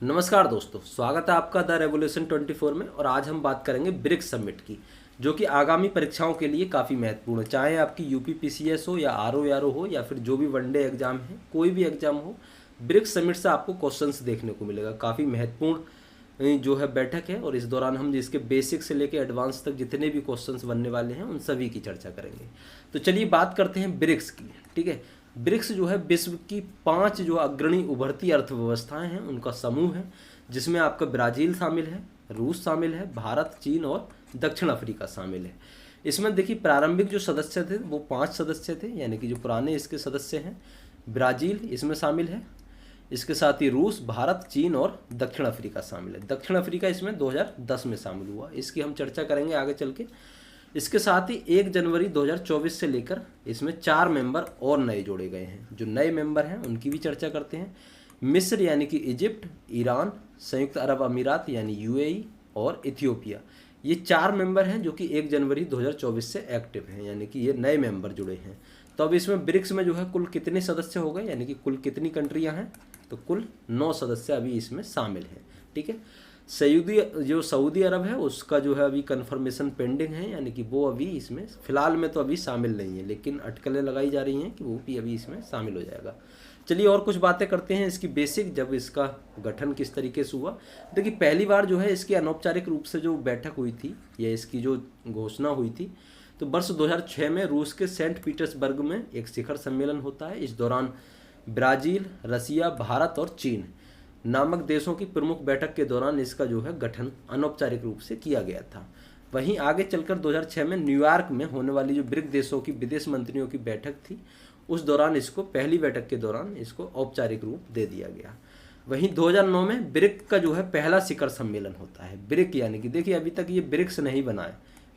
नमस्कार दोस्तों, स्वागत है आपका द रेवोल्यूशन 24 में। और आज हम बात करेंगे ब्रिक्स समिट की, जो कि आगामी परीक्षाओं के लिए काफ़ी महत्वपूर्ण है। चाहे आपकी यूपी पीसीएस हो या आरओ हो या फिर जो भी वनडे एग्जाम है, कोई भी एग्जाम हो, ब्रिक्स समिट से आपको क्वेश्चंस देखने को मिलेगा। काफ़ी महत्वपूर्ण जो है बैठक है, और इस दौरान हम जिसके बेसिक से लेकर एडवांस तक जितने भी क्वेश्चंस बनने वाले हैं उन सभी की चर्चा करेंगे। तो चलिए बात करते हैं ब्रिक्स की। ठीक है, ब्रिक्स जो है विश्व की 5 जो अग्रणी उभरती अर्थव्यवस्थाएं हैं उनका समूह है, जिसमें आपका ब्राज़ील शामिल है, रूस शामिल है, भारत, चीन और दक्षिण अफ्रीका शामिल है। इसमें देखिए प्रारंभिक जो सदस्य थे वो 5 सदस्य थे, यानी कि जो पुराने इसके सदस्य हैं। ब्राज़ील इसमें शामिल है, इसके साथ ही रूस, भारत, चीन और दक्षिण अफ्रीका शामिल है। दक्षिण अफ्रीका इसमें 2010 में शामिल हुआ, इसकी हम चर्चा करेंगे आगे चल के। इसके साथ ही 1 जनवरी 2024 से लेकर इसमें 4 मेंबर और नए जोड़े गए हैं। जो नए मेंबर हैं उनकी भी चर्चा करते हैं। मिस्र यानी कि इजिप्ट, ईरान, संयुक्त अरब अमीरात यानी यूएई और इथियोपिया, ये 4 मेंबर हैं जो कि 1 जनवरी 2024 से एक्टिव हैं, यानी कि ये नए मेंबर जुड़े हैं। तो अब इसमें ब्रिक्स में जो है कुल कितने सदस्य हो गए, यानी कि कुल कितनी कंट्रियां हैं, तो कुल 9 सदस्य अभी इसमें शामिल हैं। ठीक है, सऊदी अरब है उसका जो है अभी कंफर्मेशन पेंडिंग है, यानी कि वो अभी इसमें फ़िलहाल में तो अभी शामिल नहीं है, लेकिन अटकलें लगाई जा रही हैं कि वो भी अभी इसमें शामिल हो जाएगा। चलिए और कुछ बातें करते हैं इसकी बेसिक, जब इसका गठन किस तरीके से हुआ। देखिए पहली बार जो है इसकी अनौपचारिक रूप से जो बैठक हुई थी या इसकी जो घोषणा हुई थी, तो वर्ष 2006 में रूस के सेंट पीटर्सबर्ग में एक शिखर सम्मेलन होता है। इस दौरान ब्राज़ील, रसिया, भारत और चीन नामक देशों की प्रमुख बैठक के दौरान इसका जो है गठन अनौपचारिक रूप से किया गया था। वहीं आगे चलकर 2006 में न्यूयॉर्क में होने वाली जो ब्रिक्स देशों की विदेश मंत्रियों की बैठक थी, उस दौरान इसको पहली बैठक के दौरान इसको औपचारिक रूप दे दिया गया। वहीं 2009 में ब्रिक का जो है पहला शिखर सम्मेलन होता है। ब्रिक यानी कि देखिए अभी तक ये ब्रिक्स नहीं बना है,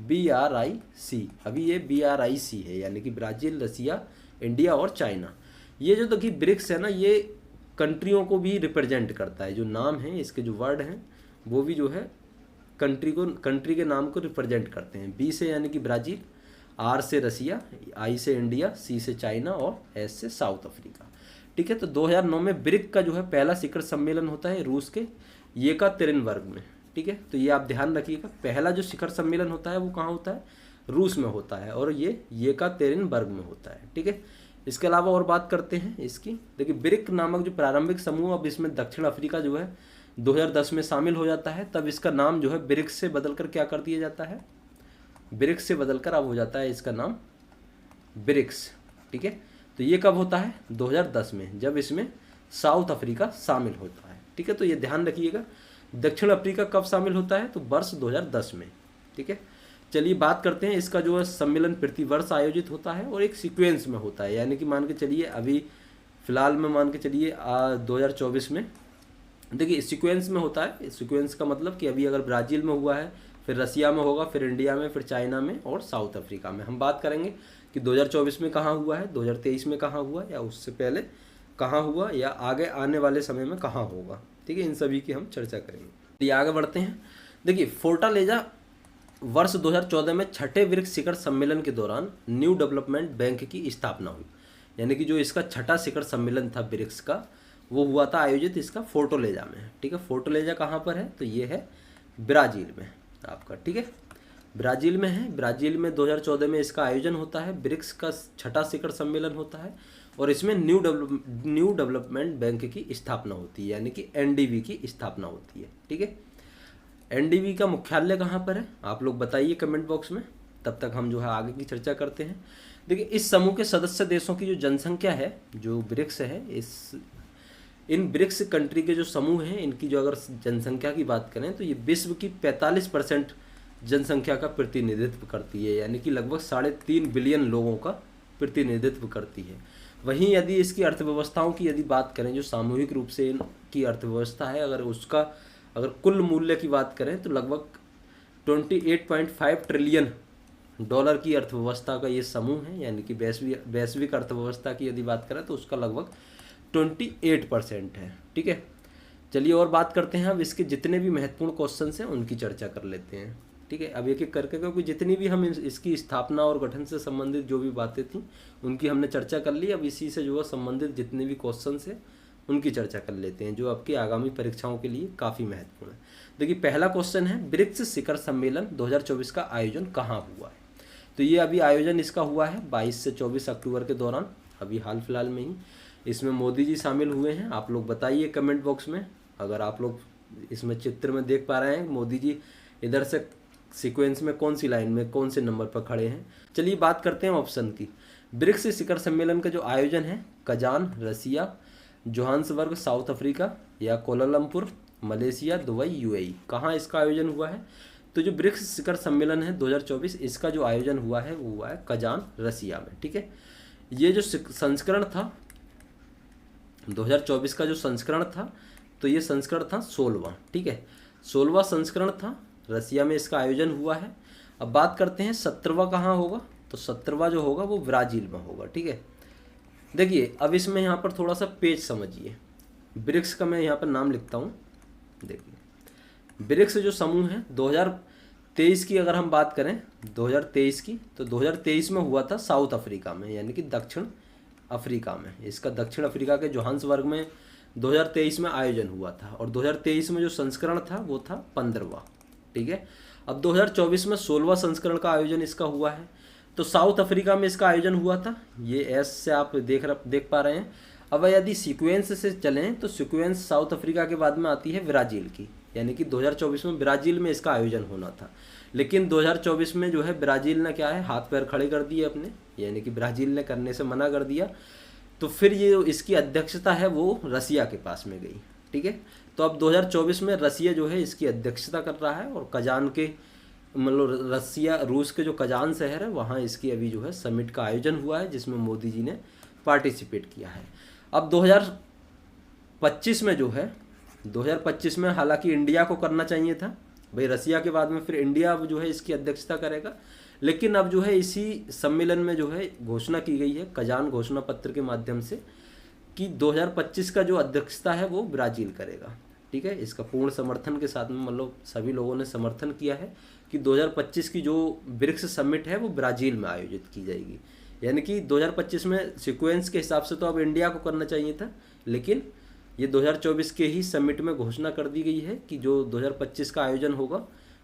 BRIC, अभी ये BRIC है, यानी कि ब्राज़ील, रसिया, इंडिया और चाइना। ये जो देखिए ब्रिक्स है ना, ये कंट्रियों को भी रिप्रेजेंट करता है। जो नाम है इसके, जो वर्ड हैं वो भी जो है कंट्री के नाम को रिप्रेजेंट करते हैं। B से यानी कि ब्राज़ील, R से रसिया, I से इंडिया, C से चाइना और S से साउथ अफ्रीका। ठीक है, तो 2009 में ब्रिक का जो है पहला शिखर सम्मेलन होता है रूस के येकातेरिनबर्ग में। ठीक है, तो ये आप ध्यान रखिएगा, पहला जो शिखर सम्मेलन होता है वो कहाँ होता है, रूस में होता है, और ये येकातेरिनबर्ग में होता है। ठीक है, इसके अलावा और बात करते हैं इसकी। देखिए ब्रिक नामक जो प्रारंभिक समूह, अब इसमें दक्षिण अफ्रीका जो है 2010 में शामिल हो जाता है। तब इसका नाम जो है ब्रिक्स से बदलकर क्या कर दिया जाता है, ब्रिक्स से बदलकर अब हो जाता है इसका नाम ब्रिक्स। ठीक है, तो ये कब होता है, 2010 में, जब इसमें साउथ अफ्रीका शामिल होता है। ठीक है, तो ये ध्यान रखिएगा, दक्षिण अफ्रीका कब शामिल होता है, तो वर्ष 2010 में। ठीक है, चलिए बात करते हैं इसका जो है सम्मेलन प्रतिवर्ष आयोजित होता है और एक सीक्वेंस में होता है, यानी कि मान के चलिए अभी फिलहाल में मान के चलिए 2024 में देखिए सीक्वेंस में होता है। सीक्वेंस का मतलब कि अभी अगर ब्राज़ील में हुआ है, फिर रसिया में होगा, फिर इंडिया में, फिर चाइना में और साउथ अफ्रीका में। हम बात करेंगे कि 2024 में कहाँ हुआ है, 2023 में कहाँ हुआ, या उससे पहले कहाँ हुआ, या आगे आने वाले समय में कहाँ होगा। ठीक है, इन सभी की हम चर्चा करेंगे। ये आगे बढ़ते हैं। देखिए फोर्टालेजा वर्ष 2014 में छठे ब्रिक्स शिखर सम्मेलन के दौरान न्यू डेवलपमेंट बैंक की स्थापना हुई, यानी कि जो इसका छठा शिखर सम्मेलन था ब्रिक्स का, वो हुआ था आयोजित इसका फोर्टालेजा में। ठीक है, फोर्टालेजा कहाँ पर है, तो ये है ब्राज़ील में आपका। ठीक है, ब्राज़ील में है। ब्राज़ील में 2014 में इसका आयोजन होता है, ब्रिक्स का छठा शिखर सम्मेलन होता है, और इसमें न्यू डेवलपमेंट बैंक की स्थापना होती है, यानी कि NDB की स्थापना होती है। ठीक है, NDB का मुख्यालय कहाँ पर है, आप लोग बताइए कमेंट बॉक्स में, तब तक हम जो है आगे की चर्चा करते हैं। देखिए इस समूह के सदस्य देशों की जो जनसंख्या है, जो ब्रिक्स है, इन ब्रिक्स कंट्री के जो समूह हैं, इनकी जो अगर जनसंख्या की बात करें तो ये विश्व की 45% जनसंख्या का प्रतिनिधित्व करती है, यानी कि लगभग 3.5 बिलियन लोगों का प्रतिनिधित्व करती है। वहीं यदि इसकी अर्थव्यवस्थाओं की यदि बात करें, जो सामूहिक रूप से इनकी अर्थव्यवस्था है, अगर कुल मूल्य की बात करें तो लगभग 28.5 ट्रिलियन डॉलर की अर्थव्यवस्था का ये समूह है, यानी कि वैश्विक अर्थव्यवस्था की यदि बात करें तो उसका लगभग 28% है। ठीक है, चलिए और बात करते हैं। अब इसके जितने भी महत्वपूर्ण क्वेश्चन हैं उनकी चर्चा कर लेते हैं। ठीक है, अब एक एक करके, क्योंकि जितनी भी हम इसकी स्थापना और गठन से संबंधित जो भी बातें थी उनकी हमने चर्चा कर ली। अब इसी से जो है संबंधित जितने भी क्वेश्चन हैं उनकी चर्चा कर लेते हैं जो आपकी आगामी परीक्षाओं के लिए काफ़ी महत्वपूर्ण है। देखिए पहला क्वेश्चन है, ब्रिक्स शिखर सम्मेलन 2024 का आयोजन कहाँ हुआ है? तो ये अभी आयोजन इसका हुआ है 22 से 24 अक्टूबर के दौरान, अभी हाल फिलहाल में ही। इसमें मोदी जी शामिल हुए हैं। आप लोग बताइए कमेंट बॉक्स में, अगर आप लोग इसमें चित्र में देख पा रहे हैं मोदी जी इधर से सीक्वेंस में कौन सी लाइन में कौन से नंबर पर खड़े हैं। चलिए बात करते हैं ऑप्शन की। ब्रिक्स शिखर सम्मेलन का जो आयोजन है कजान रसिया, जोहान्सबर्ग साउथ अफ्रीका, या कोलालमपुर मलेशिया, दुबई यूएई, कहाँ इसका आयोजन हुआ है? तो जो ब्रिक्स शिखर सम्मेलन है 2024 इसका जो आयोजन हुआ है वो हुआ है कजान रसिया में। ठीक है, ये जो संस्करण था 2024 का जो संस्करण था, तो ये संस्करण था 16वां। ठीक है, 16वां संस्करण था, रसिया में इसका आयोजन हुआ है। अब बात करते हैं 17वां कहाँ होगा? तो 17वां जो होगा वो ब्राज़ील में होगा। ठीक है, देखिए अब इसमें यहाँ पर थोड़ा सा पेज समझिए। ब्रिक्स का मैं यहाँ पर नाम लिखता हूँ। देखिए ब्रिक्स जो समूह है 2023 की अगर हम बात करें 2023 की, तो 2023 में हुआ था साउथ अफ्रीका में, यानी कि दक्षिण अफ्रीका में। इसका दक्षिण अफ्रीका के जोहान्सबर्ग में 2023 में आयोजन हुआ था, और 2023 में जो संस्करण था वो था 15वां। ठीक है, अब 2024 में 16वां संस्करण का आयोजन इसका हुआ है। तो साउथ अफ्रीका में इसका आयोजन हुआ था, ये एस से आप देख पा रहे हैं। अब यदि सीक्वेंस से चलें तो सीक्वेंस साउथ अफ्रीका के बाद में आती है ब्राज़ील की, यानी कि 2024 में ब्राज़ील में इसका आयोजन होना था। लेकिन 2024 में जो है ब्राज़ील ने क्या है हाथ पैर खड़े कर दिए अपने, यानी कि ब्राज़ील ने करने से मना कर दिया। तो फिर ये इसकी अध्यक्षता है वो रसिया के पास में गई। ठीक है, तो अब 2024 में रसिया जो है इसकी अध्यक्षता कर रहा है, और कजान के मतलब रसिया रूस के जो कजान शहर है वहाँ इसकी अभी जो है समिट का आयोजन हुआ है, जिसमें मोदी जी ने पार्टिसिपेट किया है। अब 2025 में जो है 2025 में हालांकि इंडिया को करना चाहिए था भाई, रसिया के बाद में फिर इंडिया अब जो है इसकी अध्यक्षता करेगा। लेकिन अब जो है इसी सम्मेलन में जो है घोषणा की गई है कजान घोषणा पत्र के माध्यम से कि 2025 का जो अध्यक्षता है वो ब्राज़ील करेगा। ठीक है, इसका पूर्ण समर्थन के साथ में मतलब सभी लोगों ने समर्थन किया है कि 2025 की जो ब्रिक्स समिट है वो ब्राज़ील में आयोजित की जाएगी। यानी कि 2025 में सीक्वेंस के हिसाब से तो अब इंडिया को करना चाहिए था, लेकिन ये 2024 के ही समिट में घोषणा कर दी गई है कि जो 2025 का आयोजन होगा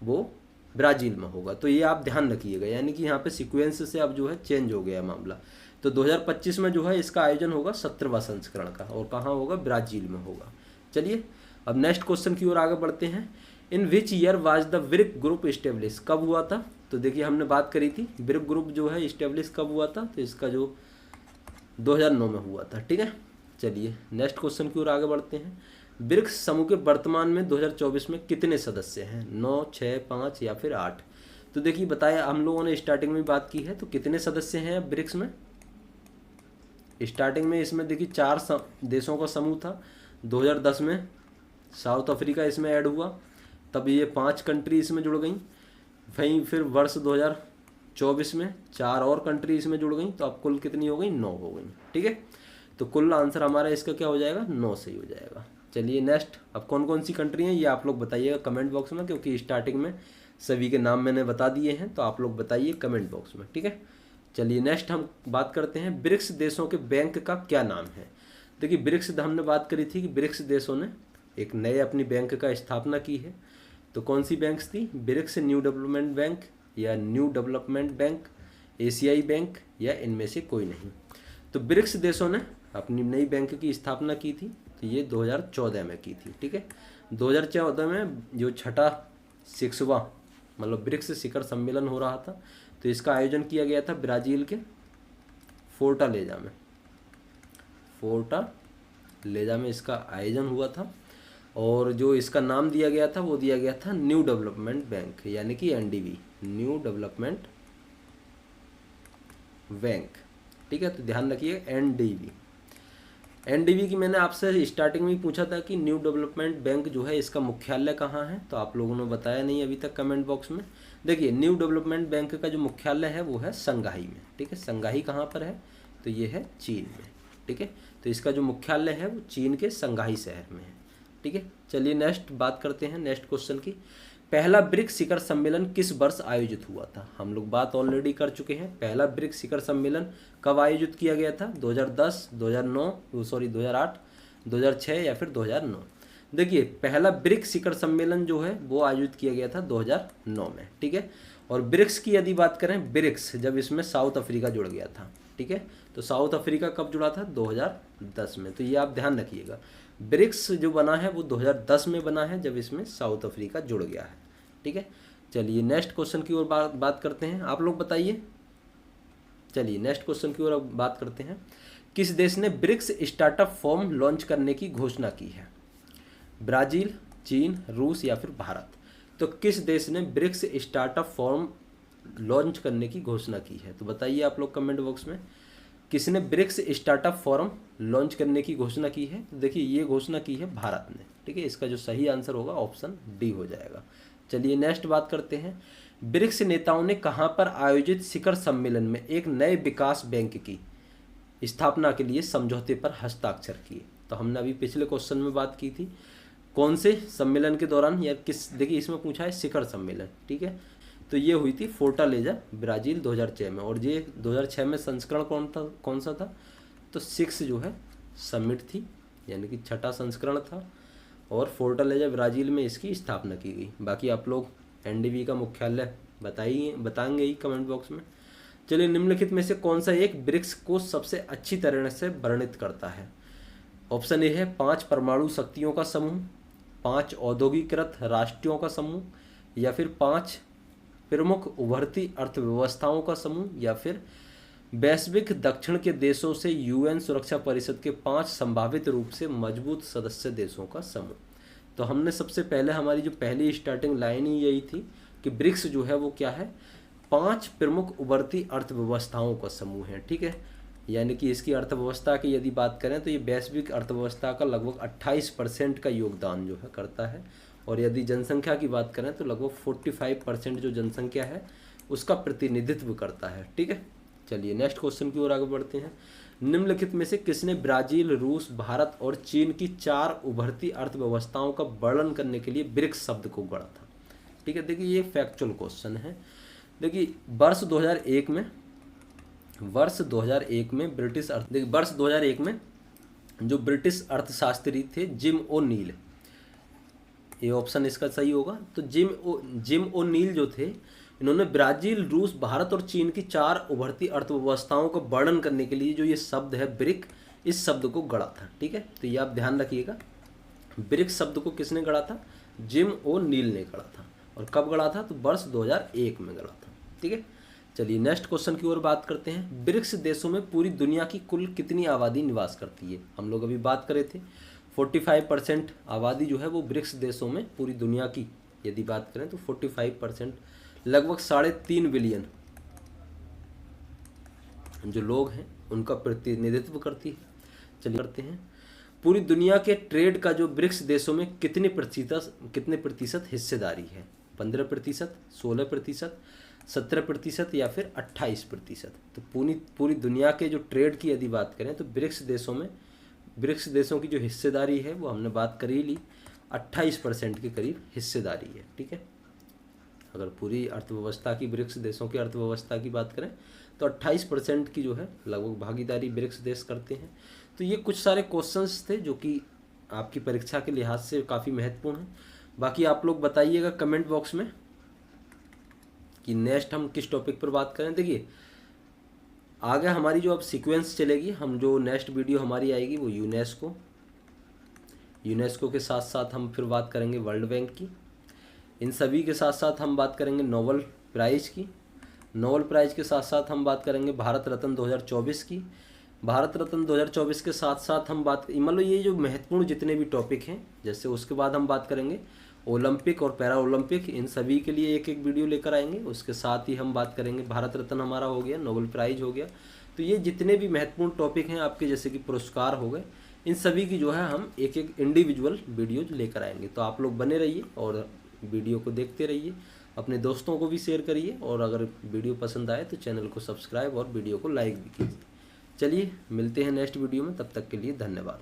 वो ब्राज़ील में होगा। तो ये आप ध्यान रखिएगा, यानी कि यहाँ पे सीक्वेंस से अब जो है चेंज हो गया मामला। तो 2025 में जो है इसका आयोजन होगा 17वां संस्करण का, और कहाँ होगा? ब्राज़ील में होगा। चलिए अब नेक्स्ट क्वेश्चन की ओर आगे बढ़ते हैं। In which year was the BRIC group establish, कब हुआ था? तो देखिए हमने बात करी थी ब्रिक ग्रुप जो है इस्टेब्लिश कब हुआ था, तो इसका जो 2009 में हुआ था। ठीक है, चलिए नेक्स्ट क्वेश्चन की ओर आगे बढ़ते हैं। ब्रिक्स समूह के वर्तमान में 2024 में कितने सदस्य हैं? 9, 6, 5 या फिर 8? तो देखिए बताया, हम लोगों ने स्टार्टिंग में बात की है, तो कितने सदस्य हैं ब्रिक्स में? स्टार्टिंग में इसमें देखिए 4 देशों का समूह था। 2010 में साउथ अफ्रीका इसमें ऐड हुआ, तब ये 5 कंट्री इसमें जुड़ गई। वहीं फिर वर्ष 2024 में 4 और कंट्री इसमें जुड़ गई, तो अब कुल कितनी हो गई? 9 हो गई। ठीक है, तो कुल आंसर हमारा इसका क्या हो जाएगा? 9 सही हो जाएगा। चलिए नेक्स्ट, अब कौन कौन सी कंट्री हैं ये आप लोग बताइएगा कमेंट बॉक्स में, क्योंकि स्टार्टिंग में सभी के नाम मैंने बता दिए हैं, तो आप लोग बताइए कमेंट बॉक्स में। ठीक है, चलिए नेक्स्ट हम बात करते हैं ब्रिक्स देशों के बैंक का क्या नाम है। देखिए ब्रिक्स हमने बात करी थी कि ब्रिक्स देशों ने एक नए अपनी बैंक का स्थापना की है। तो कौन सी बैंक्स थी? ब्रिक्स न्यू डेवलपमेंट बैंक, या न्यू डेवलपमेंट बैंक, एशियाई बैंक, या इनमें से कोई नहीं। तो ब्रिक्स देशों ने अपनी नई बैंक की स्थापना की थी, तो ये 2014 में की थी। ठीक है, 2014 में जो छठा 6वां मतलब ब्रिक्स शिखर सम्मेलन हो रहा था, तो इसका आयोजन किया गया था ब्राज़ील के फोर्टालेजा में इसका आयोजन हुआ था। और जो इसका नाम दिया गया था वो दिया गया था न्यू डेवलपमेंट बैंक, यानी कि एनडीबी, न्यू डेवलपमेंट बैंक। ठीक है, तो ध्यान रखिए एनडीबी की मैंने आपसे स्टार्टिंग में ही पूछा था कि न्यू डेवलपमेंट बैंक जो है इसका मुख्यालय कहाँ है, तो आप लोगों ने बताया नहीं अभी तक कमेंट बॉक्स में। देखिए न्यू डेवलपमेंट बैंक का जो मुख्यालय है वो है संघाई में। ठीक है, संघाई कहाँ पर है? तो ये है चीन में। ठीक है, तो इसका जो मुख्यालय है वो चीन के संघाई शहर में है। ठीक है, चलिए नेक्स्ट बात करते हैं नेक्स्ट क्वेश्चन की। पहला ब्रिक्स शिखर सम्मेलन किस वर्ष आयोजित हुआ था? हम लोग बात ऑलरेडी कर चुके हैं। पहला ब्रिक्स शिखर सम्मेलन कब आयोजित किया गया था? 2010, 2009 2008, 2006 या फिर 2009। देखिए पहला ब्रिक्स शिखर सम्मेलन जो है वो आयोजित किया गया था 2009 में, ठीक है। और ब्रिक्स की यदि बात करें, ब्रिक्स जब इसमें साउथ अफ्रीका जुड़ गया था, ठीक है। तो साउथ अफ्रीका कब जुड़ा था? 2010 में। तो ये आप ध्यान रखिएगा, ब्रिक्स जो बना है वो 2010 में बना है, जब इसमें साउथ अफ्रीका जुड़ गया है, ठीक है। चलिए नेक्स्ट क्वेश्चन की ओर बात करते हैं। आप लोग बताइए। चलिए नेक्स्ट क्वेश्चन की ओर अब बात करते हैं। किस देश ने ब्रिक्स स्टार्टअप फॉर्म लॉन्च करने की घोषणा की है? ब्राज़ील, चीन, रूस या फिर भारत? तो किस देश ने ब्रिक्स स्टार्टअप फॉर्म लॉन्च करने की घोषणा की है? तो बताइए आप लोग कमेंट बॉक्स में, किसने ब्रिक्स स्टार्टअप फॉर्म लॉन्च करने की घोषणा की है? तो देखिए ये घोषणा की है भारत ने, ठीक है। इसका जो सही आंसर होगा ऑप्शन डी हो जाएगा। चलिए नेक्स्ट बात करते हैं। ब्रिक्स नेताओं ने कहाँ पर आयोजित शिखर सम्मेलन में एक नए विकास बैंक की स्थापना के लिए समझौते पर हस्ताक्षर किए? तो हमने अभी पिछले क्वेश्चन में बात की थी, कौन से सम्मेलन के दौरान या किस, देखिए इसमें पूछा है शिखर सम्मेलन, ठीक है। तो ये हुई थी फोर्टालेजा, ब्राज़ील 2006 में। और ये 2006 में संस्करण कौन सा था? तो 6 जो है समिट थी, यानी कि 6ठा संस्करण था। और फोर्टालेजा ब्राज़ील में इसकी स्थापना की गई। बाकी आप लोग एनडीबी का मुख्यालय बताएंगे ही कमेंट बॉक्स में। चलिए निम्नलिखित में से कौन सा एक ब्रिक्स को सबसे अच्छी तरह से वर्णित करता है? ऑप्शन ए है 5 परमाणु शक्तियों का समूह, 5 औद्योगिकृत राष्ट्रों का समूह, या फिर 5 प्रमुख उभरती अर्थव्यवस्थाओं का समूह, या फिर वैश्विक दक्षिण के देशों से यूएन सुरक्षा परिषद के 5 संभावित रूप से मजबूत सदस्य देशों का समूह। तो हमने सबसे पहले, हमारी जो पहली स्टार्टिंग लाइन ही यही थी कि ब्रिक्स जो है वो क्या है? 5 प्रमुख उभरती अर्थव्यवस्थाओं का समूह है, ठीक है। यानी कि इसकी अर्थव्यवस्था की यदि बात करें तो ये वैश्विक अर्थव्यवस्था का लगभग 28% का योगदान जो है करता है। और यदि जनसंख्या की बात करें तो लगभग 45% जो जनसंख्या है उसका प्रतिनिधित्व करता है, ठीक है। चलिए नेक्स्ट क्वेश्चन की ओर आगे बढ़ते हैं। निम्नलिखित में से किसने ब्राज़ील, रूस, भारत और चीन की 4 उभरती अर्थव्यवस्थाओं का वर्णन करने के लिए ब्रिक्स शब्द को गढ़ा था? ठीक है, देखिए ये फैक्चुअल क्वेश्चन है। देखिए वर्ष 2001 में वर्ष 2001 में जो ब्रिटिश अर्थशास्त्री थे जिम ओ नील, ये ऑप्शन इसका सही होगा। तो जिम ओ नील जो थे, इन्होंने ब्राज़ील, रूस, भारत और चीन की 4 उभरती अर्थव्यवस्थाओं का वर्णन करने के लिए जो ये शब्द है ब्रिक, इस शब्द को गढ़ा था, ठीक है। तो ये आप ध्यान रखिएगा, ब्रिक शब्द को किसने गढ़ा था? जिम ओ नील ने गढ़ा था। और कब गढ़ा था? तो वर्ष 2001 में गढ़ा था, ठीक है। चलिए नेक्स्ट क्वेश्चन की ओर बात करते हैं। ब्रिक्स देशों में पूरी दुनिया की कुल कितनी आबादी निवास करती है? हम लोग अभी बात करे थे 45% आबादी जो है वो ब्रिक्स देशों में, पूरी दुनिया की यदि बात करें तो 45%, लगभग 3.5 बिलियन जो लोग हैं उनका प्रतिनिधित्व करती है। चलिए करते हैं, पूरी दुनिया के ट्रेड का जो ब्रिक्स देशों में कितने प्रतिशत हिस्सेदारी है? 15%, 16%, 17% या फिर 28%? तो पूरी दुनिया के जो ट्रेड की यदि बात करें तो ब्रिक्स देशों की जो हिस्सेदारी है वो हमने बात कर ही ली, 28% के करीब हिस्सेदारी है, ठीक है। अगर पूरी अर्थव्यवस्था की, ब्रिक्स देशों की अर्थव्यवस्था की बात करें तो 28% की जो है लगभग भागीदारी ब्रिक्स देश करते हैं। तो ये कुछ सारे क्वेश्चंस थे जो कि आपकी परीक्षा के लिहाज से काफ़ी महत्वपूर्ण हैं। बाकी आप लोग बताइएगा कमेंट बॉक्स में कि नेक्स्ट हम किस टॉपिक पर बात करें। देखिए आगे हमारी जो अब सीक्वेंस चलेगी, हम जो नेक्स्ट वीडियो हमारी आएगी वो यूनेस्को के साथ साथ हम फिर बात करेंगे वर्ल्ड बैंक की। इन सभी के साथ साथ हम बात करेंगे नोबेल प्राइज़ की। नोबेल प्राइज़ के साथ साथ हम बात करेंगे भारत रत्न 2024 की। भारत रत्न 2024 के साथ साथ हम मतलब ये जो महत्वपूर्ण जितने भी टॉपिक हैं, जैसे उसके बाद हम बात करेंगे ओलंपिक और पैरा ओलंपिक, इन सभी के लिए एक वीडियो लेकर आएंगे। उसके साथ ही हम बात करेंगे भारत रत्न हमारा हो गया, नोबेल प्राइज़ हो गया। तो ये जितने भी महत्वपूर्ण टॉपिक हैं आपके, जैसे कि पुरस्कार हो गए, इन सभी की जो है हम एक इंडिविजुअल वीडियो लेकर आएंगे। तो आप लोग बने रहिए और वीडियो को देखते रहिए, अपने दोस्तों को भी शेयर करिए, और अगर वीडियो पसंद आए तो चैनल को सब्सक्राइब और वीडियो को लाइक भी कीजिए। चलिए मिलते हैं नेक्स्ट वीडियो में, तब तक के लिए धन्यवाद।